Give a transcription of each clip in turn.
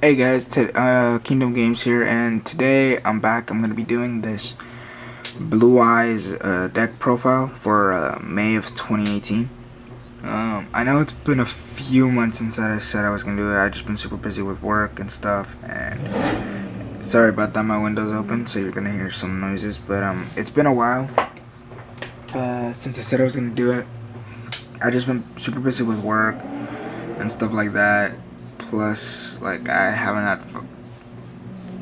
Hey guys, Kingdom Games here, and today I'm back. I'm going to be doing this Blue Eyes deck profile for May of 2018. I know it's been a few months since I said I was going to do it. I've just been super busy with work and stuff, and sorry about that, my window's open, so you're going to hear some noises, but it's been a while since I said I was going to do it. I've just been super busy with work and stuff like that. Plus, like, I haven't had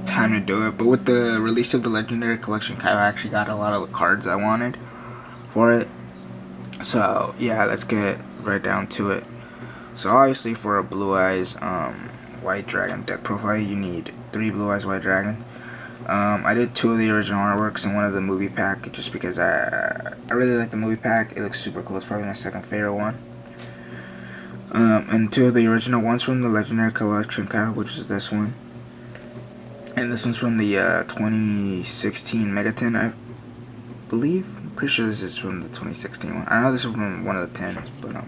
time to do it. But with the release of the Legendary Collection, I actually got a lot of the cards I wanted for it. So, yeah, let's get right down to it. So, obviously, for a Blue Eyes White Dragon deck profile, you need 3 Blue Eyes White Dragons. I did 2 of the original artworks and 1 of the movie pack just because I really like the movie pack. It looks super cool. It's probably my second favorite one. And 2 of the original ones from the Legendary Collection card, which is this one. And this one's from the 2016 Megaton, I believe. I'm pretty sure this is from the 2016 one. I know this is from one of the 10s, but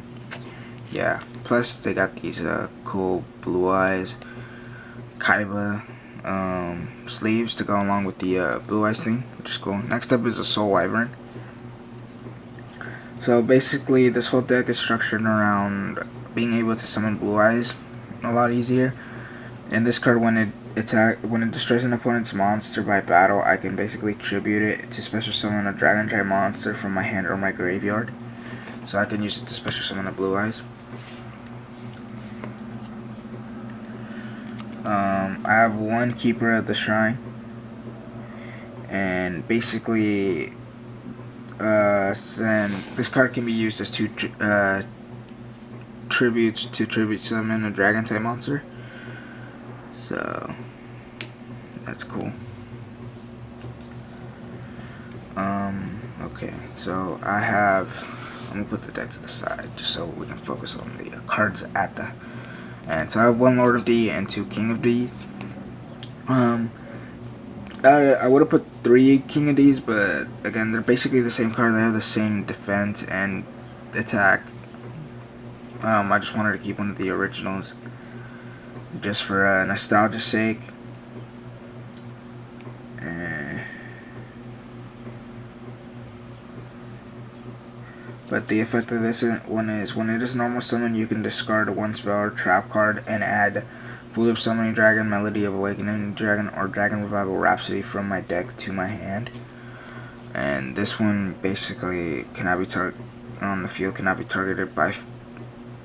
yeah. Plus, they got these cool Blue Eyes Kaiba sleeves to go along with the Blue Eyes thing, which is cool. Next up is a Soul Wyvern. So basically, this whole deck is structured around being able to summon Blue Eyes a lot easier. And this card, when it destroys an opponent's monster by battle, I can basically tribute it to special summon a Dragon type monster from my hand or my graveyard. So I can use it to special summon a Blue Eyes. I have 1 Keeper of the Shrine, and basically, then this card can be used as 2 tributes to tribute summon a Dragon type monster. So that's cool. Okay, so I'm gonna put the deck to the side just so we can focus on the cards at the end. So I have 1 Lord of D and 2 King of D. I would have put 3 King of D's, but again, they're basically the same card. They have the same defense and attack. I just wanted to keep one of the originals just for nostalgia's sake. But the effect of this one is, when it is normal summon, you can discard a 1 spell or trap card and add Foolish Summoning Dragon, Melody of Awakening Dragon, or Dragon Revival Rhapsody from my deck to my hand. And this one basically cannot be on the field, cannot be targeted by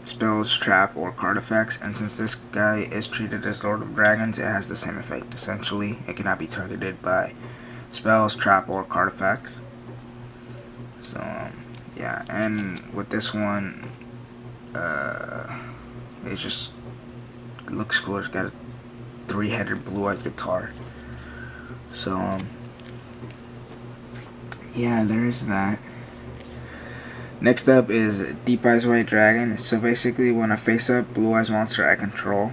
spells, trap, or card effects. And since this guy is treated as Lord of Dragons, it has the same effect. Essentially, it cannot be targeted by spells, trap, or card effects. So yeah, and with this one, it just looks cool. It's got a 3-headed Blue Eyes guitar. So yeah, there's that. Next up is Deep Eyes White Dragon. So basically, when a face-up Blue Eyes monster I control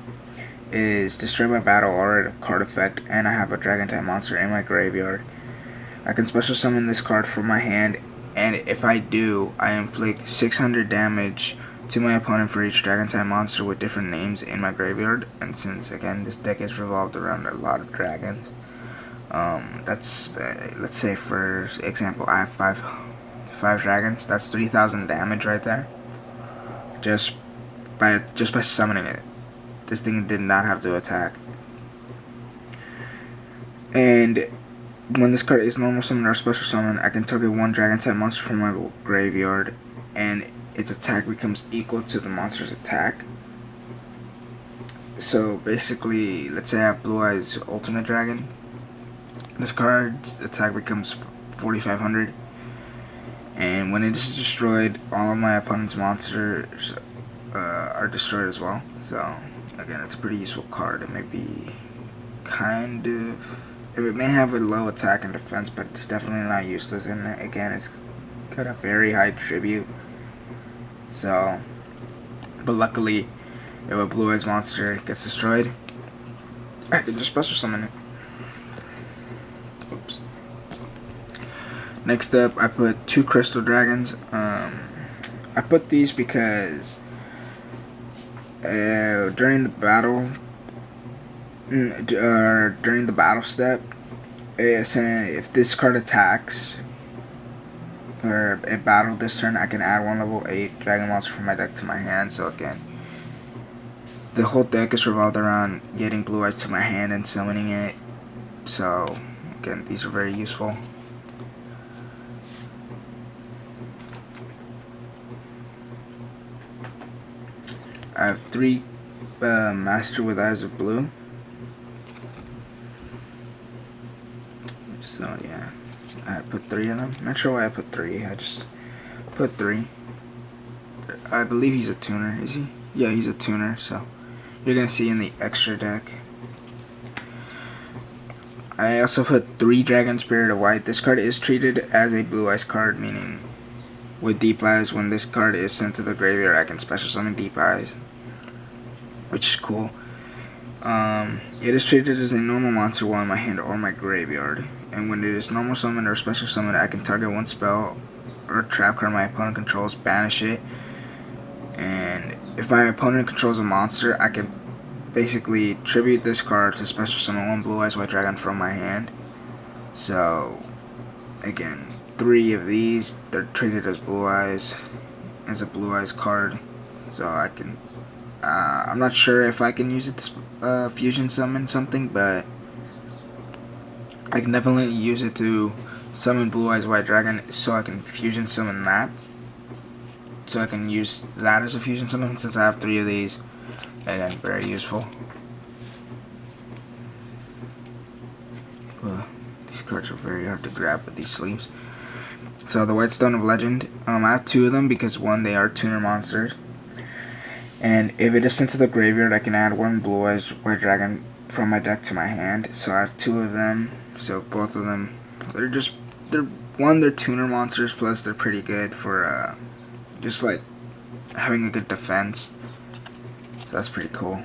is destroyed by battle or a card effect, and I have a Dragon type monster in my graveyard, I can special summon this card from my hand, and if I do, I inflict 600 damage to my opponent for each Dragon type monster with different names in my graveyard. And since, again, this deck is revolved around a lot of dragons, that's let's say, for example, I have five dragons. That's 3,000 damage right there, just by summoning it. This thing did not have to attack. And when this card is normal summon or special summon, I can target 1 Dragon type monster from my graveyard, and its attack becomes equal to the monster's attack. So basically, let's say I have Blue Eyes Ultimate Dragon. This card's attack becomes 4,500, and when it is destroyed, all of my opponent's monsters are destroyed as well. So again, it's a pretty useful card. It may be it may have a low attack and defense, but it's definitely not useless. And again, it's got a very high tribute. So, but luckily, if a Blue Eyes monster gets destroyed, I can just special summon it. Oops. Next up, I put 2 Crystal Dragons. I put these because during the battle, during the battle step, if this card attacks or it battled this turn, I can add one level 8 dragon monster from my deck to my hand. So again, the whole deck is revolved around getting Blue Eyes to my hand and summoning it. So again, these are very useful. I have 3 Master with Eyes of Blue. So yeah, I put 3 of them. Not sure why I put 3. I just put 3. I believe he's a tuner. Is he? Yeah, he's a tuner. So you're gonna see in the extra deck. I also put 3 Dragon Spirit of White. This card is treated as a Blue Eyes card, meaning with Deep Eyes, when this card is sent to the graveyard, I can special summon Deep Eyes, which is cool. It is treated as a normal monster while in my hand or my graveyard, and when it is normal summon or special summon, I can target one spell or trap card my opponent controls, banish it, and if my opponent controls a monster, I can basically tribute this card to special summon one Blue Eyes White Dragon from my hand. So again, 3 of these, they're treated as Blue Eyes, as a Blue Eyes card. So I can, I'm not sure if I can use it to fusion summon something, but I can definitely use it to summon Blue Eyes White Dragon, so I can fusion summon that. So I can use that as a fusion summon since I have 3 of these. Again, very useful. These cards are very hard to grab with these sleeves. So the White Stone of Legend, I have 2 of them because 1, they are tuner monsters. And if it is sent to the graveyard, I can add 1 Blue Eyes White Dragon from my deck to my hand. So I have 2 of them. So both of them, they're tuner monsters, plus they're pretty good for just like having a good defense. So that's pretty cool.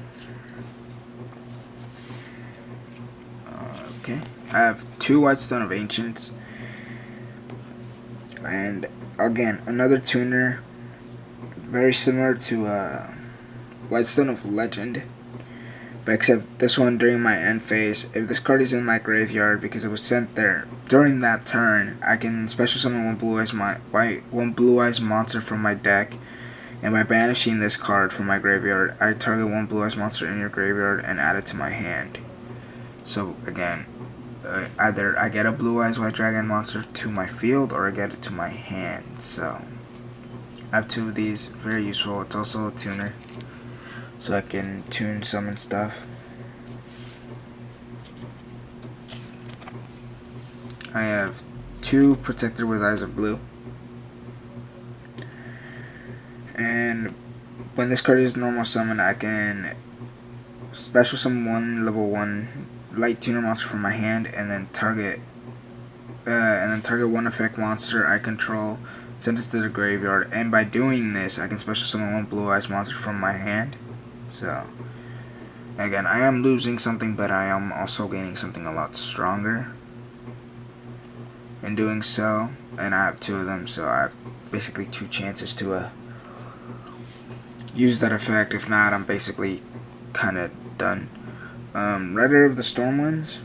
Okay, I have 2 White Stone of Ancients, and again another tuner, very similar to White Stone of Legend, but except this one during my end phase, if this card is in my graveyard because it was sent there during that turn, I can special summon one Blue Eyes monster from my deck. And by banishing this card from my graveyard, I target 1 Blue Eyes monster in your graveyard and add it to my hand. So again, either I get a Blue Eyes White Dragon monster to my field, or I get it to my hand. So I have 2 of these, very useful. It's also a tuner, so I can tune summon stuff. I have 2 Protector with Eyes of Blue. And when this card is normal summon, I can special summon 1 level 1 light tuner monster from my hand, and then target 1 effect monster I control, send it to the graveyard. And by doing this, I can special summon 1 Blue Eyes monster from my hand. So again, I am losing something, but I am also gaining something a lot stronger in doing so. And I have 2 of them, so I have basically 2 chances to use that effect. If not, I'm basically kind of done. Rider of the Stormwinds.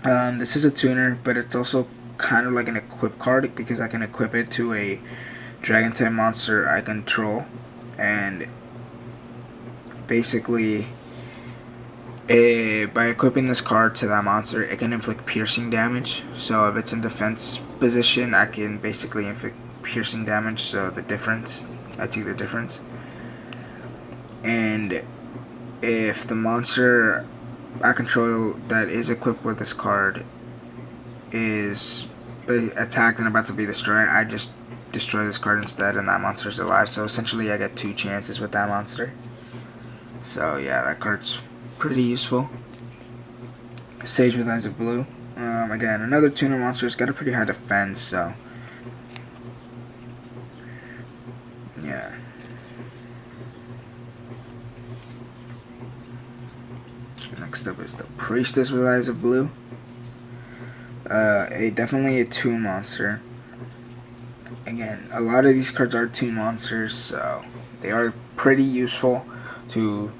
This is a tuner, but it's also kind of like an equip card because I can equip it to a dragon type monster I control, and basically by equipping this card to that monster, it can inflict piercing damage. So if it's in defense position, I can basically inflict piercing damage. So the difference, I see the difference. And if the monster I control that is equipped with this card is attacked and about to be destroyed, I just destroy this card instead, and that monster is alive. So essentially I get 2 chances with that monster. So yeah, that card's pretty useful. Sage with Eyes of Blue. Again, another tuner monster. It's got a pretty high defense, so yeah. Next up is the Priestess with Eyes of Blue. Definitely a toon monster. Again, a lot of these cards are toon monsters, so they are pretty useful to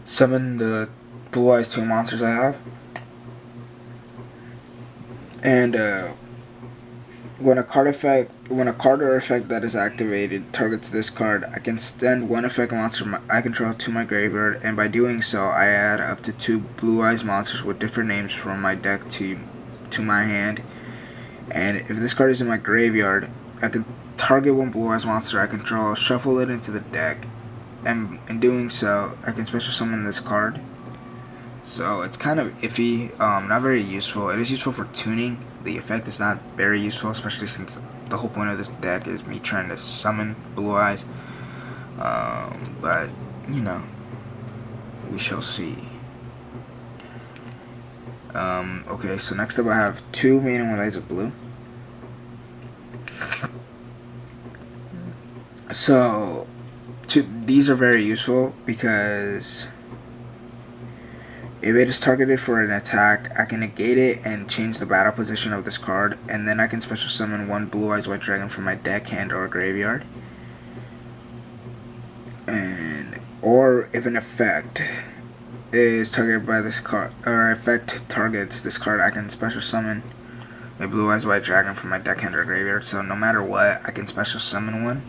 summon the Blue Eyes 2 monsters I have. And when a card or effect that is activated targets this card, I can send one effect monster I control to my graveyard, and by doing so, I add up to 2 Blue Eyes monsters with different names from my deck to my hand. And if this card is in my graveyard, I can target one Blue Eyes monster I control, shuffle it into the deck, and in doing so, I can special summon this card. So it's kind of iffy, not very useful. It is useful for tuning. The effect is not very useful, especially since the whole point of this deck is me trying to summon Blue Eyes. But, you know, we shall see. Okay, so next up I have 2 main and 1 Eyes of Blue. So, these are very useful because if it is targeted for an attack, I can negate it and change the battle position of this card, and then I can special summon 1 Blue Eyes White Dragon from my deck, hand, or graveyard. Or if an effect is targeted by this card, or effect targets this card, I can special summon a Blue Eyes White Dragon from my deck, hand, or graveyard. So no matter what, I can special summon one.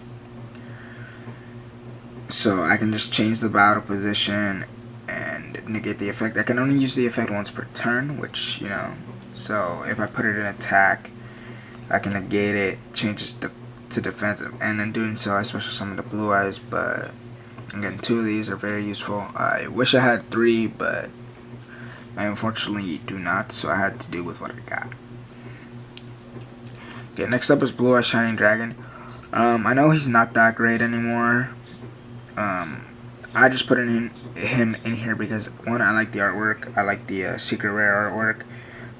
So I can just change the battle position and negate the effect. I can only use the effect once per turn, which, you know, so if I put it in attack, I can negate it, change it to defensive, and in doing so I special summon the Blue Eyes. But again, 2 of these are very useful. I wish I had 3, but I unfortunately do not, so I had to deal with what I got. Okay, next up is Blue Eyes Shining Dragon. I know he's not that great anymore. I just put him in here because, 1, I like the artwork. I like the secret rare artwork.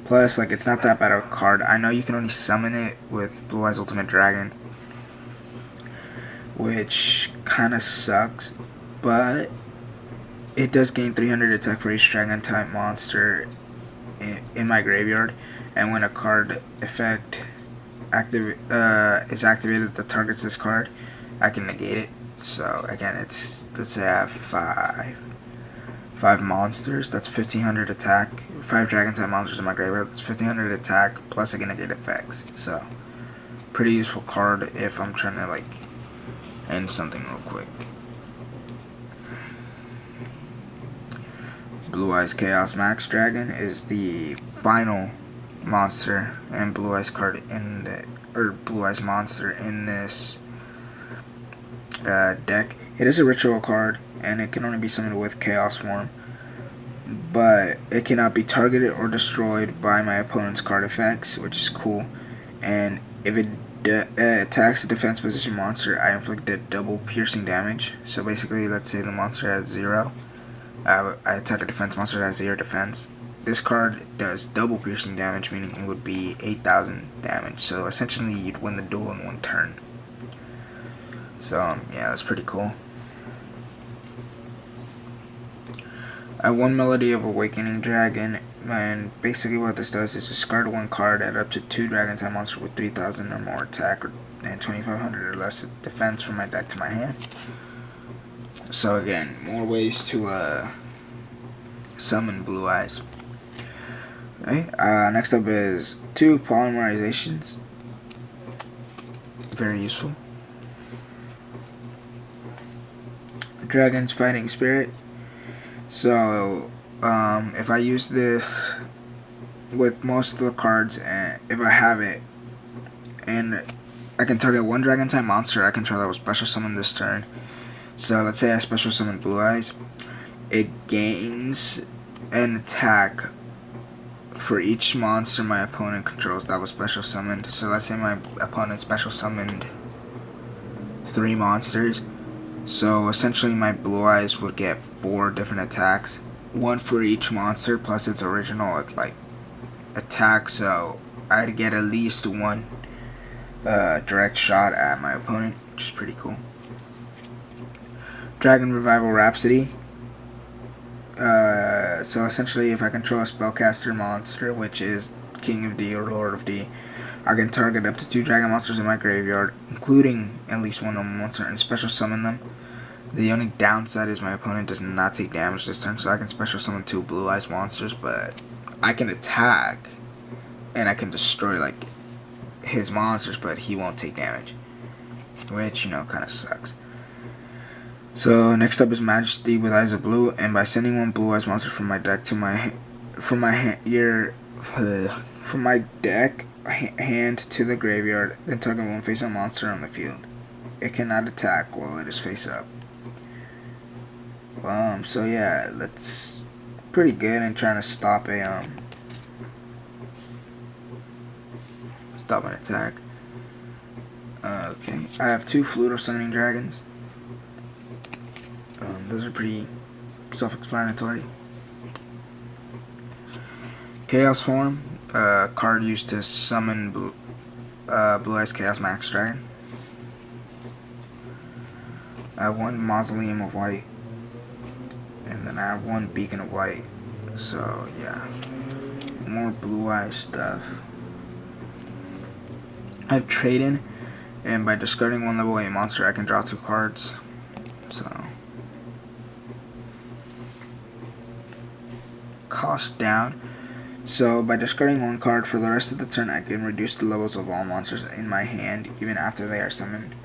Plus, like, it's not that bad of a card. I know you can only summon it with Blue Eyes Ultimate Dragon, which kind of sucks, but it does gain 300 attack for each dragon type monster in my graveyard, and when a card effect is activated that targets this card, I can negate it. So again, let's say I have 5 monsters, that's 1500 attack, 5 dragon type monsters in my graveyard, that's 1500 attack, plus I can negate effects. So pretty useful card if I'm trying to, like, end something real quick. Blue Eyes Chaos Max Dragon is the final monster and Blue Eyes card in the, or Blue Eyes monster in this deck. It is a ritual card, and it can only be summoned with Chaos form, but it cannot be targeted or destroyed by my opponent's card effects, which is cool. And if it attacks a defense position monster, I inflict a double piercing damage. So basically, let's say the monster has 0. I attack a defense monster that has 0 defense. This card does double piercing damage, meaning it would be 8,000 damage. So essentially, you'd win the duel in 1 turn. So yeah, that's pretty cool. I have 1 Melody of Awakening Dragon, and basically what this does is discard 1 card, add up to 2 dragon type monsters with 3,000 or more attack and 2,500 or less defense from my deck to my hand. So again, more ways to summon Blue Eyes. Okay, next up is 2 Polymerizations. Very useful. Dragon's Fighting Spirit. So if I use this with most of the cards, and if I have it, and I can target 1 dragon type monster I control that will special summon this turn. So let's say I special summon Blue Eyes, it gains an attack for each monster my opponent controls that was special summoned. So let's say my opponent special summoned 3 monsters. So essentially my Blue Eyes would get 4 different attacks, 1 for each monster plus its original attack. So I'd get at least 1 direct shot at my opponent, which is pretty cool. Dragon Revival Rhapsody. So essentially, if I control a spellcaster monster, which is King of D or Lord of D, I can target up to 2 dragon monsters in my graveyard, including at least 1 normal monster, and special summon them. The only downside is my opponent does not take damage this turn, so I can special summon 2 Blue Eyes monsters, but I can attack and I can destroy like his monsters, but he won't take damage, which, you know, kind of sucks. So next up is Majesty with Eyes of Blue, and by sending 1 Blue Eyes monster from my deck to my hand to the graveyard, then target 1 face-up monster on the field. It cannot attack while it is face up. So yeah, that's pretty good in trying to stop an attack. Okay, I have 2 Fluid of Summoning Dragons. Those are pretty self-explanatory. Chaos Form, card used to summon Blue Eyes Chaos Max Dragon. I have 1 Mausoleum of White, and then I have 1 Beacon of White. So yeah, more Blue Eyes stuff. I have Trade-in, and by discarding 1 level 8 monster, I can draw 2 cards. So cost down. So by discarding 1 card for the rest of the turn, I can reduce the levels of all monsters in my hand even after they are summoned.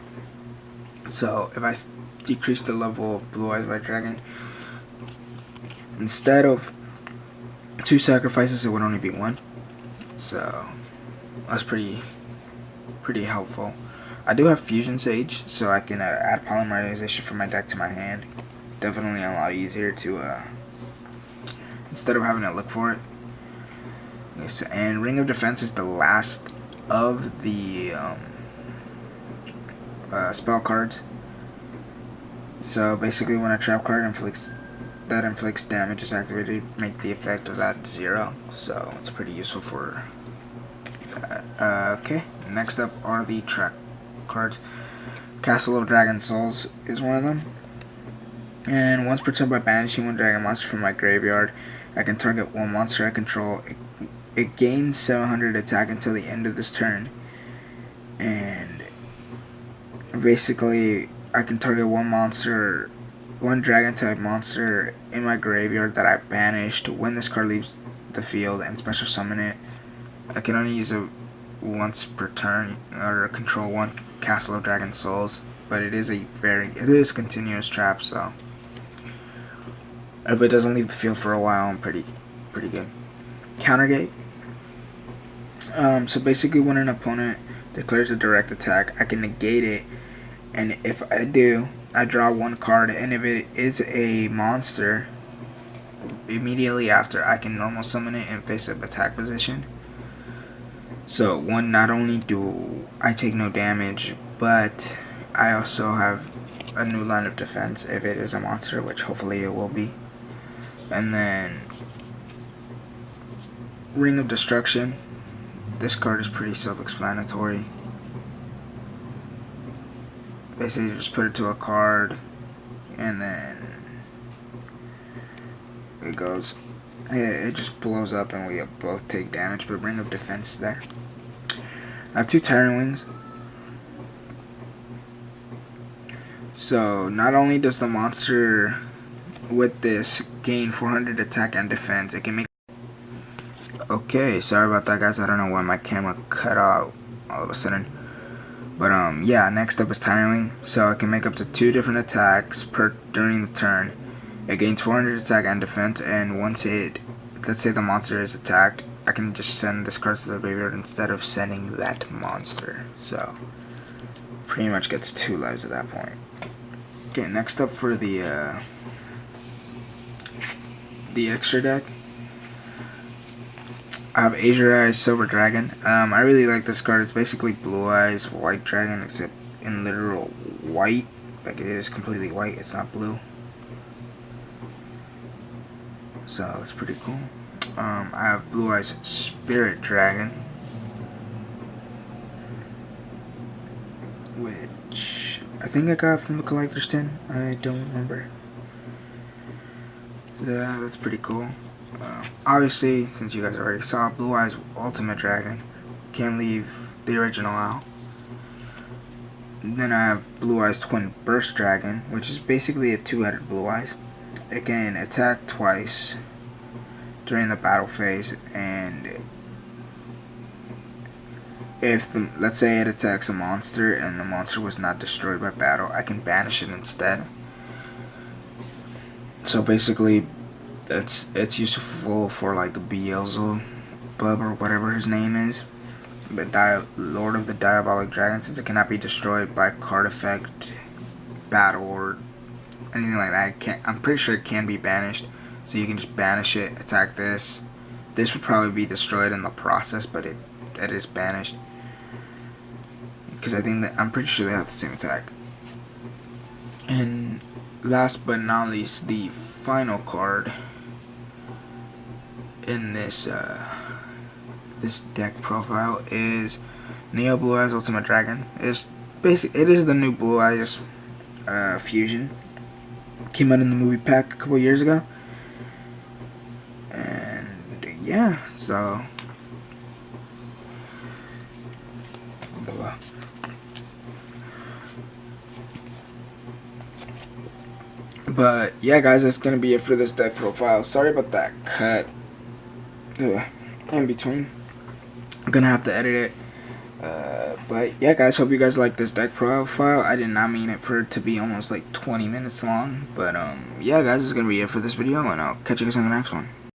So if I decrease the level of Blue Eyes White Dragon, instead of 2 sacrifices, it would only be 1. So that's pretty helpful. I do have Fusion Sage, so I can add Polymerization from my deck to my hand. Definitely a lot easier to instead of having to look for it. Okay, so, and Ring of Defense is the last of the spell cards. So basically, when a trap card inflicts damage is activated, make the effect of that 0. So it's pretty useful for that. Okay, next up are the trap cards. Castle of Dragon Souls is one of them. And once per turn, by banishing 1 dragon monster from my graveyard, I can target 1 monster I control. It gains 700 attack until the end of this turn. And basically, I can target 1 dragon type monster in my graveyard that I banished when this card leaves the field, and special summon it. I can only use it once per turn, or control 1 Castle of Dragon Souls, but it is a continuous trap, so if it doesn't leave the field for a while, I'm pretty good. Countergate. So basically, when an opponent declares a direct attack, I can negate it, and if I do, I draw 1 card, and if it is a monster, immediately after, I can normal summon it in face-up attack position. So not only do I take no damage, but I also have a new line of defense if it is a monster, which hopefully it will be. And then Ring of Destruction. This card is pretty self-explanatory. Basically, you just put it to a card, and then it goes. It just blows up, and we both take damage. But Ring of Defense is there. I have 2 Tyrant Wings. So not only does the monster with this gain 400 attack and defense, it can make. Okay, sorry about that, guys. I don't know why my camera cut out all of a sudden. But yeah, next up is Tyrant Wing. So I can make up to 2 different attacks during the turn. It gains 400 attack and defense, and once let's say the monster is attacked, I can just send this card to the graveyard instead of sending that monster. So pretty much gets 2 lives at that point. Okay, next up for the extra deck, I have Azure Eyes Silver Dragon. I really like this card. It's basically Blue Eyes White Dragon, except in literal white. Like, it is completely white. It's not blue. So it's pretty cool. I have Blue Eyes Spirit Dragon, which I think I got from the Collector's Tin. I don't remember. So yeah, that's pretty cool. Obviously, since you guys already saw, Blue Eyes Ultimate Dragon, can't leave the original out. Then I have Blue Eyes Twin Burst Dragon, which is basically a two-headed Blue Eyes. It can attack twice during the battle phase, and if let's say it attacks a monster and the monster was not destroyed by battle, I can banish it instead. So basically, it's useful for like Beelzebub or whatever his name is, the Lord of the Diabolic Dragon, since it cannot be destroyed by card effect, battle, or anything like that. I'm pretty sure it can be banished, so you can just banish it, attack this. This would probably be destroyed in the process, but it is banished, because I'm pretty sure they have the same attack. And last but not least, the final card in this this deck profile is Neo Blue Eyes Ultimate Dragon. It is the new Blue Eyes fusion. Came out in the movie pack a couple years ago, and yeah, so but yeah, guys, that's gonna be it for this deck profile. Sorry about that cut in between. I'm gonna have to edit it. But yeah, guys, hope you guys like this deck profile. I did not mean it for it to be almost like 20 minutes long, but yeah, guys, that's gonna be it for this video, and I'll catch you guys on the next one.